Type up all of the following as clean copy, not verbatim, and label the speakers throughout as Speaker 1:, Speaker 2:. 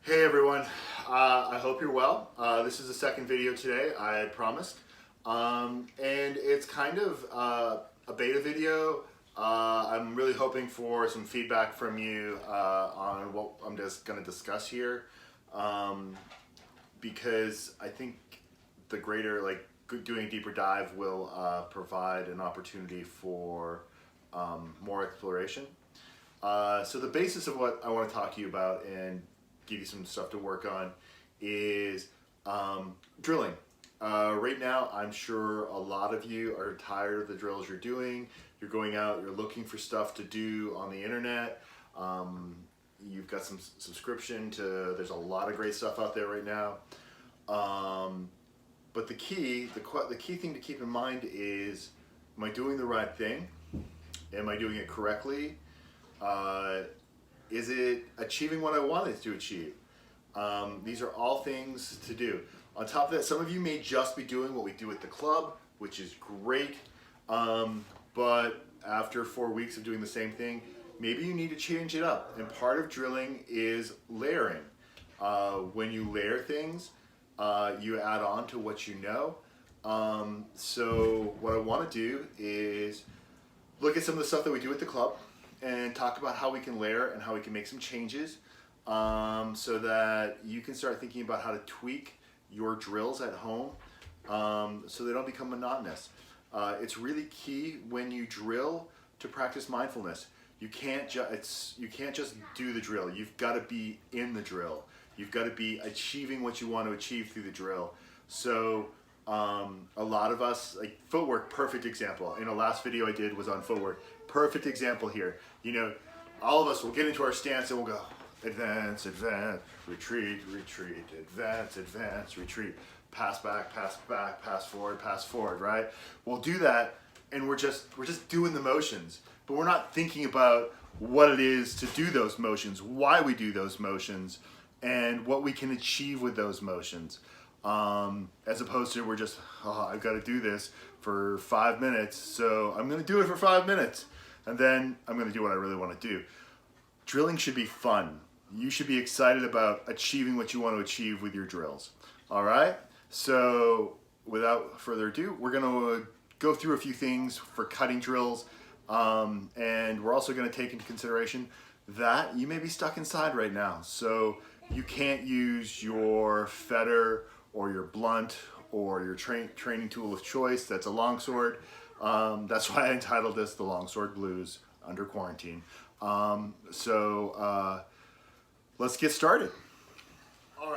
Speaker 1: Hey everyone, I hope you're well. This is the second video today, I had promised. And it's kind of a beta video. I'm really hoping for some feedback from you on what I'm just going to discuss here. Because I think the greater, doing a deeper dive will provide an opportunity for more exploration. So the basis of what I want to talk to you about and give you some stuff to work on is drilling. Right now, I'm sure a lot of you are tired of the drills you're doing. You're going out, you're looking for stuff to do on the internet. You've got some subscription to, there's a lot of great stuff out there right now. But the key thing to keep in mind is, am I doing the right thing? Am I doing it correctly? Is it achieving what I wanted to achieve? These are all things to do. On top of that, some of you may just be doing what we do at the club, which is great. But after 4 weeks of doing the same thing, maybe you need to change it up. And part of drilling is layering. When you layer things, you add on to what you know. So what I want to do is look at some of the stuff that we do at the club and talk about how we can layer and how we can make some changes so that you can start thinking about how to tweak your drills at home so they don't become monotonous. It's really key when you drill to practice mindfulness. You can't just do the drill. You've got to be in the drill. You've got to be achieving what you want to achieve through the drill. So a lot of us, like footwork, perfect example. In the last video I did was on footwork. Perfect example here. You know, all of us will get into our stance and we'll go advance, advance, retreat, retreat, advance, advance, retreat, pass back, pass forward, right? We'll do that and we're just doing the motions, but we're not thinking about what it is to do those motions, why we do those motions, and what we can achieve with those motions. As opposed to we're just, oh, I've got to do this for 5 minutes, so I'm going to do it for 5 minutes, and then I'm going to do what I really want to do. Drilling should be fun. You should be excited about achieving what you want to achieve with your drills. All right? So without further ado, we're going to go through a few things for cutting drills, and we're also going to take into consideration that you may be stuck inside right now. So you can't use your fetter or your blunt or your training tool of choice. That's a longsword. That's why I entitled this The Longsword Blues Under Quarantine. Let's get started. All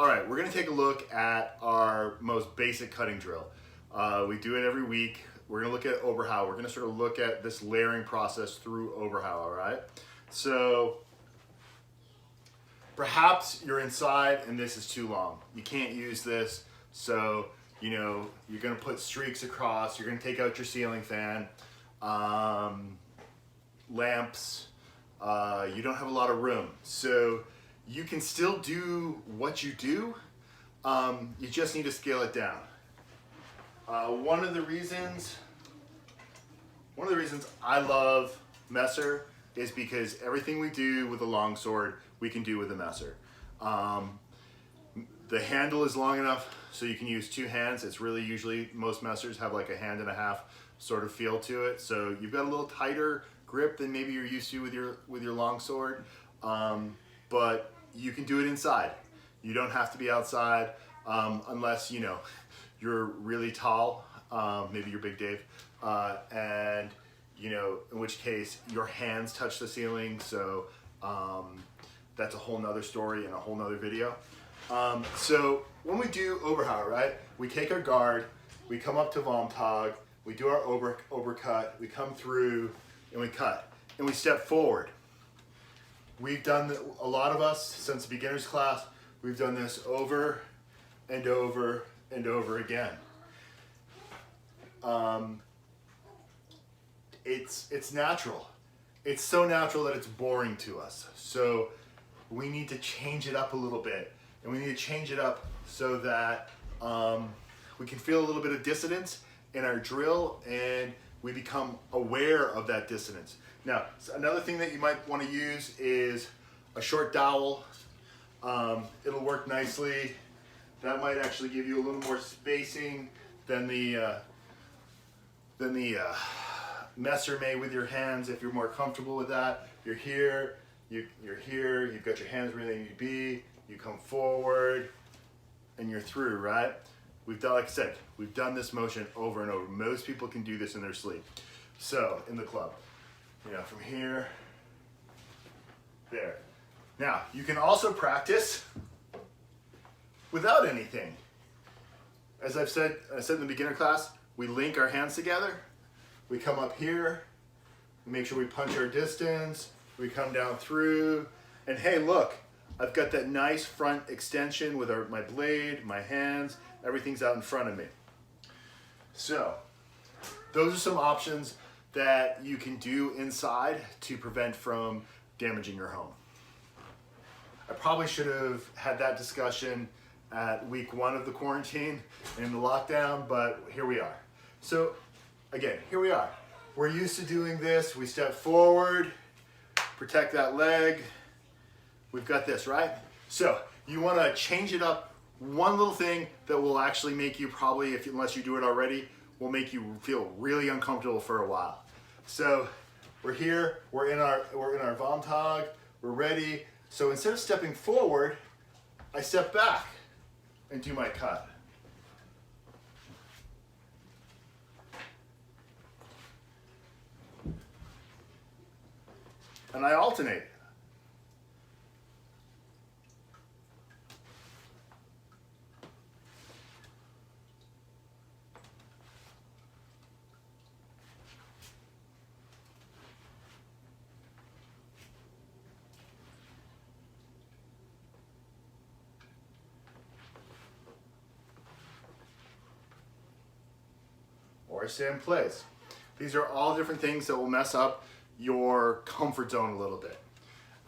Speaker 1: right, we're gonna take a look at our most basic cutting drill. We do it every week. We're gonna look at Oberhow. We're gonna sort of look at this layering process through Oberhow, all right? So, perhaps you're inside and this is too long. You can't use this, so you know you're gonna put streaks across, you're gonna take out your ceiling fan, lamps, you don't have a lot of room. So you can still do what you do, you just need to scale it down. One of the reasons I love Messer is because everything we do with a longsword, we can do with a Messer. The handle is long enough so you can use 2 hands. It's really usually, most Messers have like a hand and a half sort of feel to it. So you've got a little tighter grip than maybe you're used to with your longsword, but you can do it inside. You don't have to be outside unless, you know, you're really tall, maybe you're Big Dave, and you know, in which case your hands touch the ceiling, so that's a whole nother story and a whole nother video. So when we do Oberhow, right, we take our guard, we come up to Vomtag, we do our overcut, we come through and we cut, and we step forward. We've done, a lot of us, since the beginner's class, we've done this over and over and over again. It's natural. It's so natural that it's boring to us. So we need to change it up a little bit. And we need to change it up so that we can feel a little bit of dissonance in our drill and we become aware of that dissonance. Now, another thing that you might want to use is a short dowel. It'll work nicely. That might actually give you a little more spacing than the messer may with your hands. If you're more comfortable with that, you're here, you're here, you've got your hands where they need to be, you come forward, and you're through, right? We've done, like I said, we've done this motion over and over. Most people can do this in their sleep. So, in the club, from here, there. Now, you can also practice without anything. As I said in the beginner class, we link our hands together. We come up here, we make sure we punch our distance, we come down through, and hey, look, I've got that nice front extension with my blade, my hands, everything's out in front of me. So, those are some options that you can do inside to prevent from damaging your home. I probably should have had that discussion at week 1 of the quarantine and the lockdown, but here we are. So again, here we are. We're used to doing this. We step forward, protect that leg. We've got this, right? So you want to change it up. One little thing that will actually make you probably, unless you do it already, will make you feel really uncomfortable for a while. So we're here, we're in our Vontag, we're ready. So instead of stepping forward, I step back and do my cut. And I alternate. Or stay in place. These are all different things that will mess up your comfort zone a little bit.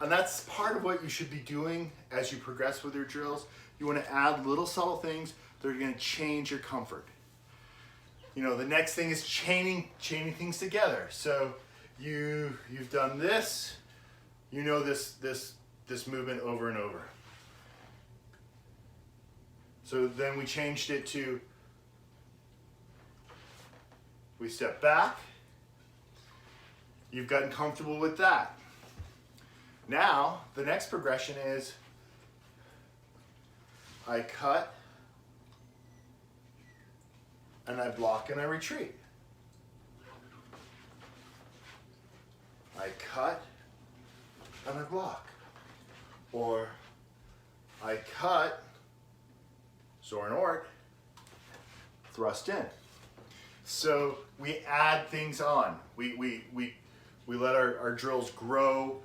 Speaker 1: And that's part of what you should be doing as you progress with your drills. You want to add little subtle things that are going to change your comfort. The next thing is chaining things together. So you've done this, this movement over and over. So then we changed it to, we step back. You've gotten comfortable with that. Now, the next progression is I cut and I block and I retreat. I cut and I block. Or I cut, Soren Ort, thrust in. So we add things on. We let our drills grow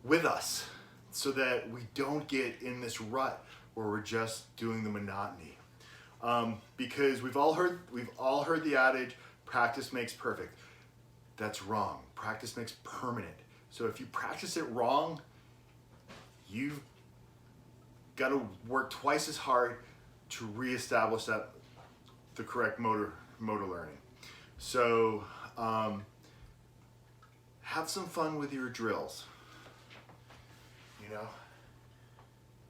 Speaker 1: with us so that we don't get in this rut where we're just doing the monotony. Because we've all heard the adage, practice makes perfect. That's wrong. Practice makes permanent. So if you practice it wrong, you've got to work twice as hard to reestablish the correct motor learning. So have some fun with your drills.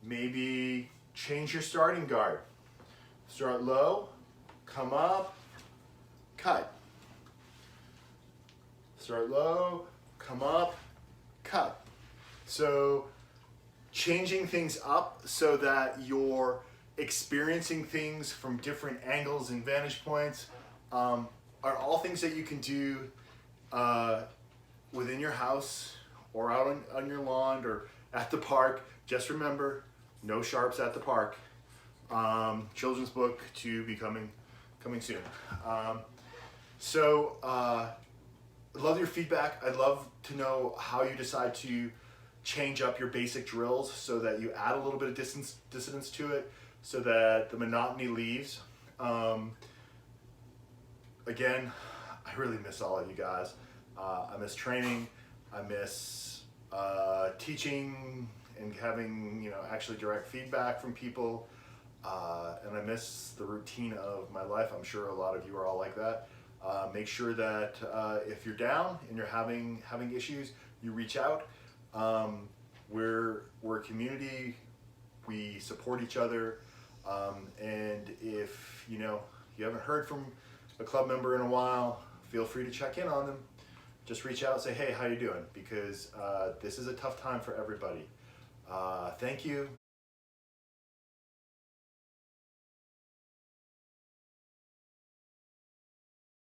Speaker 1: Maybe change your starting guard. Start low, come up, cut. Start low, come up, cut. So changing things up so that you're experiencing things from different angles and vantage points are all things that you can do within your house or out on your lawn or at the park. Just remember, no sharps at the park. Children's book to be coming soon. Love your feedback. I'd love to know how you decide to change up your basic drills so that you add a little bit of dissonance to it so that the monotony leaves. Again, I really miss all of you guys. I miss training. I miss teaching and having actually direct feedback from people. And I miss the routine of my life. I'm sure a lot of you are all like that. Make sure that if you're down and you're having issues, you reach out. We're a community. we support each other. And if you haven't heard from a club member in a while, feel free to check in on them. Just reach out and say, hey, how you doing? Because this is a tough time for everybody. Thank you.